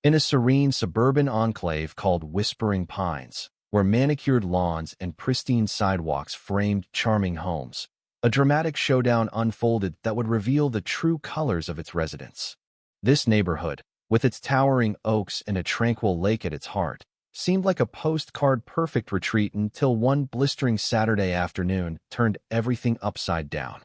In a serene suburban enclave called Whispering Pines, where manicured lawns and pristine sidewalks framed charming homes, a dramatic showdown unfolded that would reveal the true colors of its residents. This neighborhood, with its towering oaks and a tranquil lake at its heart, seemed like a postcard-perfect retreat until one blistering Saturday afternoon turned everything upside down.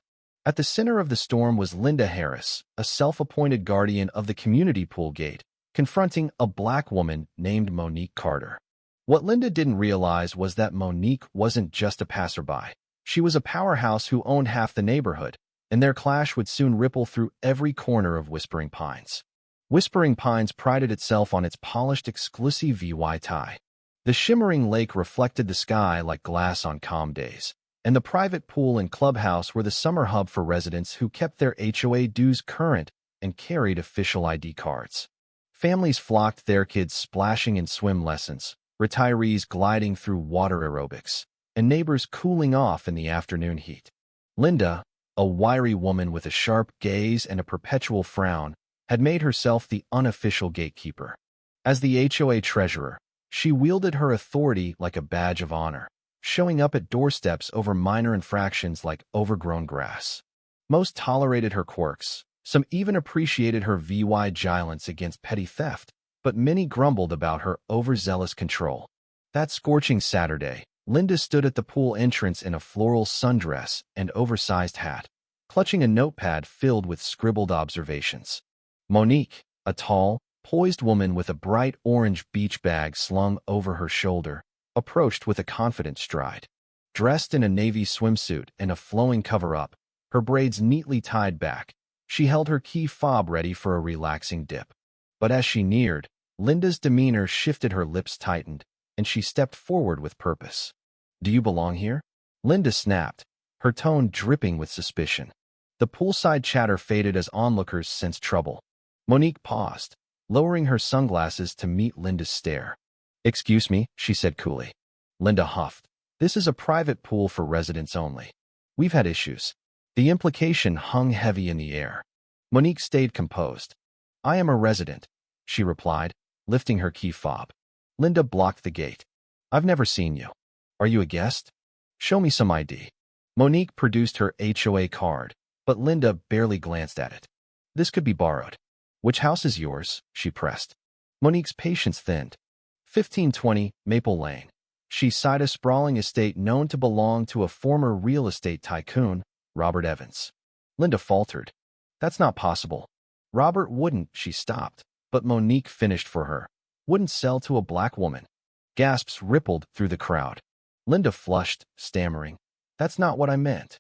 At the center of the storm was Linda Harris, a self-appointed guardian of the community pool gate, confronting a black woman named Monique Carter. What Linda didn't realize was that Monique wasn't just a passerby. She was a powerhouse who owned half the neighborhood, and their clash would soon ripple through every corner of Whispering Pines. Whispering Pines prided itself on its polished, exclusive VY tie. The shimmering lake reflected the sky like glass on calm days, and the private pool and clubhouse were the summer hub for residents who kept their HOA dues current and carried official ID cards. Families flocked, their kids splashing in swim lessons, retirees gliding through water aerobics, and neighbors cooling off in the afternoon heat. Linda, a wiry woman with a sharp gaze and a perpetual frown, had made herself the unofficial gatekeeper. As the HOA treasurer, she wielded her authority like a badge of honor, showing up at doorsteps over minor infractions like overgrown grass. Most tolerated her quirks. Some even appreciated her vigilance against petty theft, but many grumbled about her overzealous control. That scorching Saturday, Linda stood at the pool entrance in a floral sundress and oversized hat, clutching a notepad filled with scribbled observations. Monique, a tall, poised woman with a bright orange beach bag slung over her shoulder, approached with a confident stride. Dressed in a navy swimsuit and a flowing cover-up, her braids neatly tied back, she held her key fob ready for a relaxing dip. But as she neared, Linda's demeanor shifted, her lips tightened, and she stepped forward with purpose. "Do you belong here?" Linda snapped, her tone dripping with suspicion. The poolside chatter faded as onlookers sensed trouble. Monique paused, lowering her sunglasses to meet Linda's stare. "Excuse me," she said coolly. Linda huffed. "This is a private pool for residents only. We've had issues." The implication hung heavy in the air. Monique stayed composed. "I am a resident," she replied, lifting her key fob. Linda blocked the gate. "I've never seen you. Are you a guest? Show me some ID." Monique produced her HOA card, but Linda barely glanced at it. "This could be borrowed." "Which house is yours?" she pressed. Monique's patience thinned. 1520 Maple Lane. She cited a sprawling estate known to belong to a former real estate tycoon, Robert Evans. Linda faltered. "That's not possible. Robert wouldn't," she stopped, but Monique finished for her. "Wouldn't sell to a black woman." Gasps rippled through the crowd. Linda flushed, stammering. "That's not what I meant."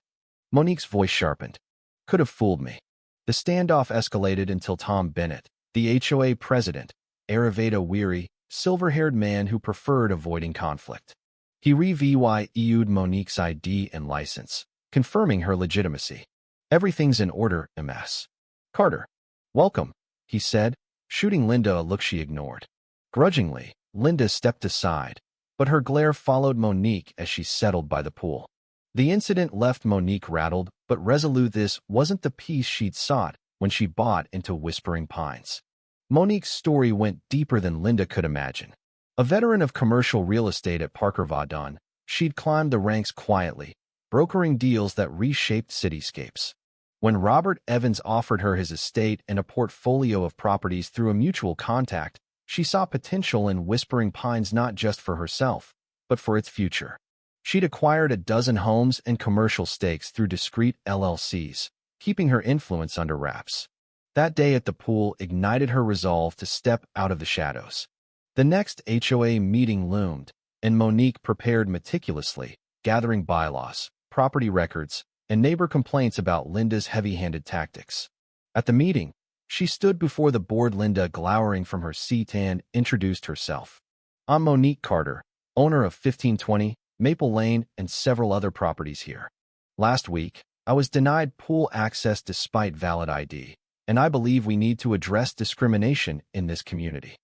Monique's voice sharpened. "Could have fooled me." The standoff escalated until Tom Bennett, the HOA president, arrived, a weary, silver-haired man who preferred avoiding conflict. He reviewed Monique's ID and license, confirming her legitimacy. "Everything's in order, Ms. Carter." "Welcome," he said, shooting Linda a look she ignored. Grudgingly, Linda stepped aside, but her glare followed Monique as she settled by the pool. The incident left Monique rattled, but resolute. This wasn't the peace she'd sought when she bought into Whispering Pines. Monique's story went deeper than Linda could imagine. A veteran of commercial real estate at Parker Vaudon, she'd climbed the ranks quietly, brokering deals that reshaped cityscapes. When Robert Evans offered her his estate and a portfolio of properties through a mutual contact, she saw potential in Whispering Pines not just for herself, but for its future. She'd acquired a dozen homes and commercial stakes through discreet LLCs, keeping her influence under wraps. That day at the pool ignited her resolve to step out of the shadows. The next HOA meeting loomed, and Monique prepared meticulously, gathering bylaws, property records, and neighbor complaints about Linda's heavy-handed tactics. At the meeting, she stood before the board. Linda, glowering from her seat, and introduced herself. "I'm Monique Carter, owner of 1520 Maple Lane and several other properties here. Last week, I was denied pool access despite valid ID, and I believe we need to address discrimination in this community."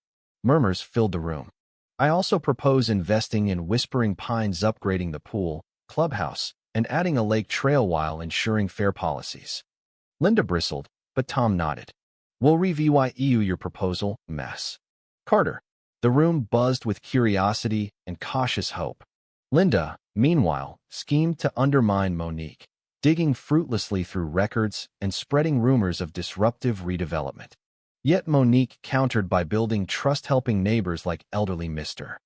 Murmurs filled the room. "I also propose investing in Whispering Pines, upgrading the pool, clubhouse, and adding a lake trail while ensuring fair policies." Linda bristled, but Tom nodded. "We'll review your proposal, Ms. Carter. The room buzzed with curiosity and cautious hope. Linda, meanwhile, schemed to undermine Monique, digging fruitlessly through records and spreading rumors of disruptive redevelopment. Yet Monique countered by building trust-helping neighbors like elderly Mr.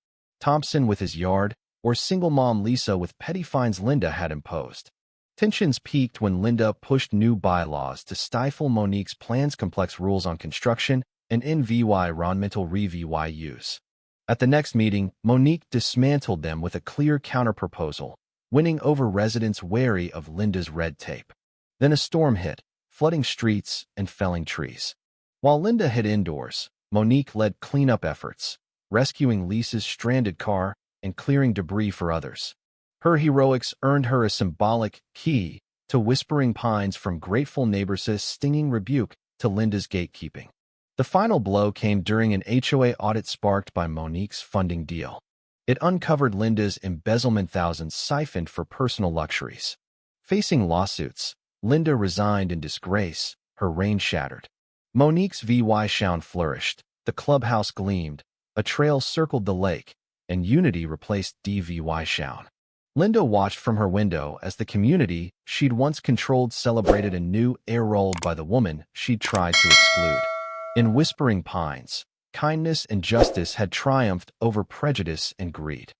Thompson with his yard, or single mom Lisa with petty fines Linda had imposed. Tensions peaked when Linda pushed new bylaws to stifle Monique's plans, complex rules on construction and environmental reviews. At the next meeting, Monique dismantled them with a clear counterproposal, winning over residents wary of Linda's red tape. Then a storm hit, flooding streets and felling trees. While Linda hid indoors, Monique led cleanup efforts, rescuing Lisa's stranded car and clearing debris for others. Her heroics earned her a symbolic key to Whispering Pines, from grateful neighbors' stinging rebuke to Linda's gatekeeping. The final blow came during an HOA audit sparked by Monique's funding deal. It uncovered Linda's embezzlement, thousands siphoned for personal luxuries. Facing lawsuits, Linda resigned in disgrace, her reign shattered. Monique's VY shine flourished, the clubhouse gleamed, a trail circled the lake, and unity replaced DVY shine. Linda watched from her window as the community she'd once controlled celebrated a new era rolled by the woman she'd tried to exclude. In Whispering Pines, kindness and justice had triumphed over prejudice and greed.